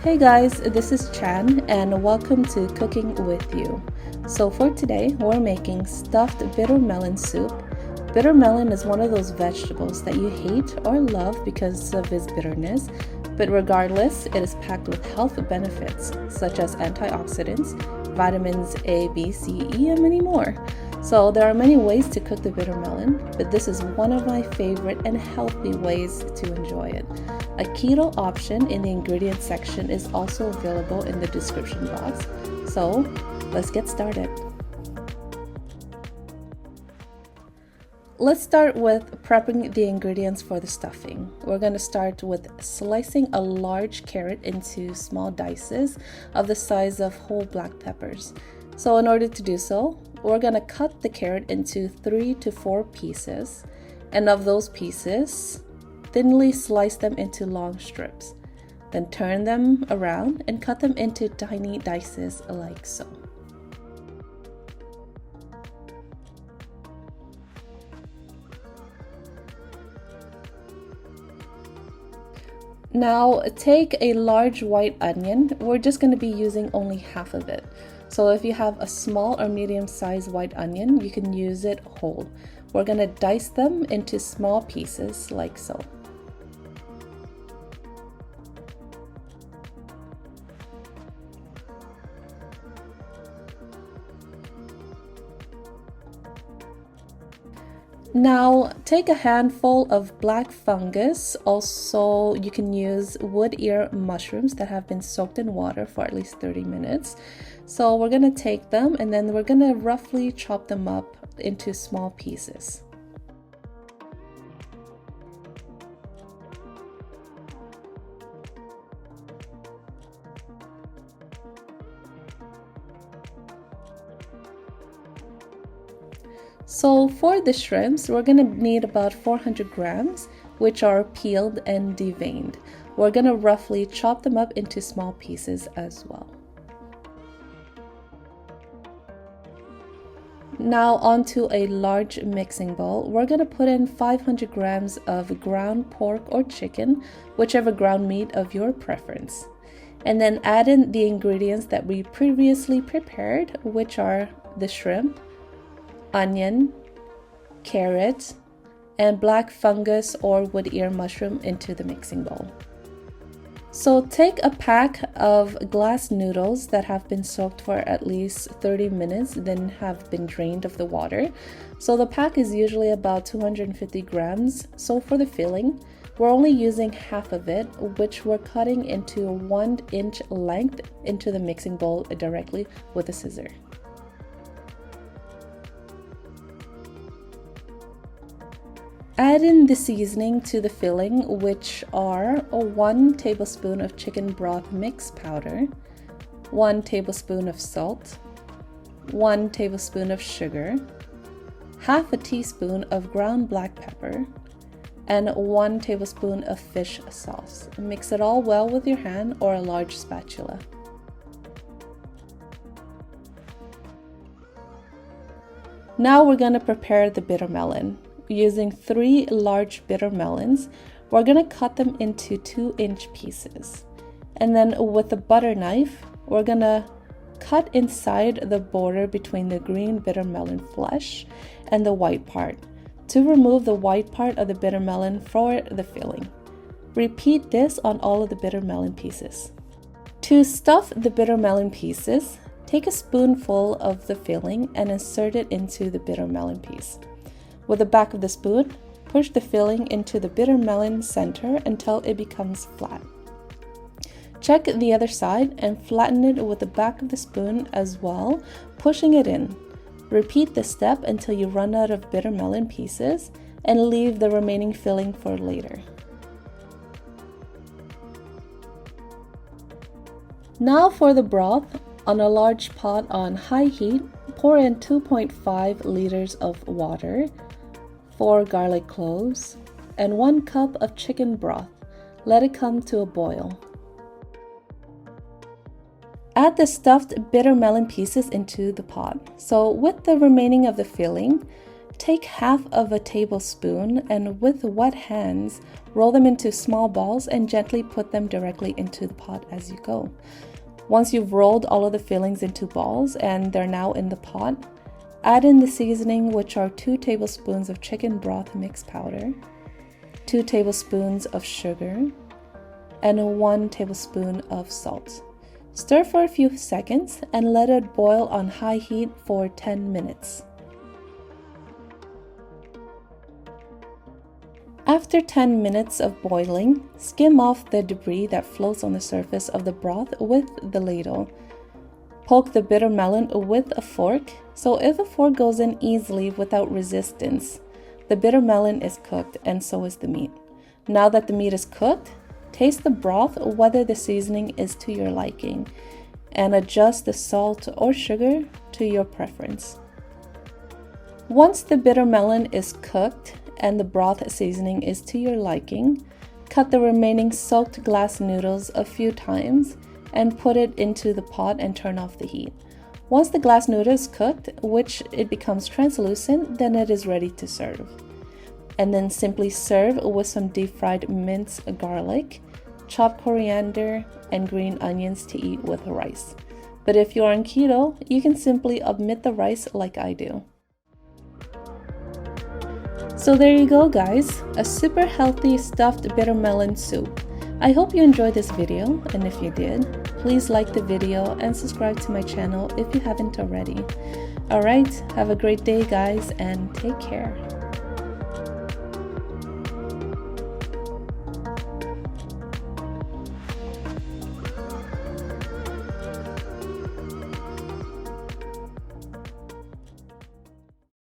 Hey guys, this is Chan and welcome to Cooking with You. So for today, we're making stuffed bitter melon soup. Bitter melon is one of those vegetables that you hate or love because of its bitterness, but regardless, it is packed with health benefits such as antioxidants, vitamins A, B, C, E, and many more. So there are many ways to cook the bitter melon, but this is one of my favorite and healthy ways to enjoy it. A keto option in the ingredients section is also available in the description box. So let's get started. Let's start with prepping the ingredients for the stuffing. We're going to start with slicing a large carrot into small dices of the size of whole black peppers. So in order to do so, we're going to cut the carrot into 3 to 4 pieces, and of those pieces, thinly slice them into long strips. Then turn them around and cut them into tiny dices like so. Now take a large white onion. We're just going to be using only half of it. So if you have a small or medium-sized white onion, you can use it whole. We're going to dice them into small pieces like so. Now take a handful of black fungus. Also, you can use wood ear mushrooms that have been soaked in water for at least 30 minutes. So we're going to take them and then we're going to roughly chop them up into small pieces. So for the shrimps, we're going to need about 400 grams, which are peeled and deveined. We're going to roughly chop them up into small pieces as well. Now onto a large mixing bowl, we're going to put in 500 grams of ground pork or chicken, whichever ground meat of your preference. And then add in the ingredients that we previously prepared, which are the shrimp, onion, carrot, and black fungus or wood ear mushroom into the mixing bowl. So take a pack of glass noodles that have been soaked for at least 30 minutes, then have been drained of the water. So the pack is usually about 250 grams. So for the filling, we're only using half of it, which we're cutting into 1-inch length into the mixing bowl directly with a scissor. Add in the seasoning to the filling, which are 1 tablespoon of chicken broth mix powder, 1 tablespoon of salt, 1 tablespoon of sugar, half a teaspoon of ground black pepper, and 1 tablespoon of fish sauce. Mix it all well with your hand or a large spatula. Now we're going to prepare the bitter melon. Using 3 large bitter melons, we're going to cut them into 2-inch pieces. And then with a butter knife, we're going to cut inside the border between the green bitter melon flesh and the white part to remove the white part of the bitter melon for the filling. Repeat this on all of the bitter melon pieces. To stuff the bitter melon pieces, take a spoonful of the filling and insert it into the bitter melon piece. With the back of the spoon, push the filling into the bitter melon center until it becomes flat. Check the other side and flatten it with the back of the spoon as well, pushing it in. Repeat this step until you run out of bitter melon pieces and leave the remaining filling for later. Now for the broth. On a large pot on high heat, pour in 2.5 liters of water, 4 garlic cloves, and 1 cup of chicken broth. Let it come to a boil. Add the stuffed bitter melon pieces into the pot. So with the remaining of the filling, Take half of a tablespoon and with wet hands, roll them into small balls and gently put them directly into the pot as you go. Once you've rolled all of the fillings into balls and they're now in the pot, add in the seasoning, which are 2 tablespoons of chicken broth mix powder, 2 tablespoons of sugar, and 1 tablespoon of salt. Stir for a few seconds and let it boil on high heat for 10 minutes. After 10 minutes of boiling, skim off the debris that floats on the surface of the broth with the ladle. Poke the bitter melon with a fork, so if the fork goes in easily without resistance, the bitter melon is cooked and so is the meat. Now that the meat is cooked, taste the broth whether the seasoning is to your liking, and adjust the salt or sugar to your preference. Once the bitter melon is cooked and the broth seasoning is to your liking, cut the remaining soaked glass noodles a few times and put it into the pot and turn off the heat. Once the glass noodle is cooked, which it becomes translucent, then it is ready to serve. And then simply serve with some deep fried minced garlic, chopped coriander, and green onions to eat with rice. But if you're on keto, you can simply omit the rice like I do. So there you go guys, a super healthy stuffed bitter melon soup. I hope you enjoyed this video, and if you did, please like the video and subscribe to my channel if you haven't already. Alright, have a great day guys and take care.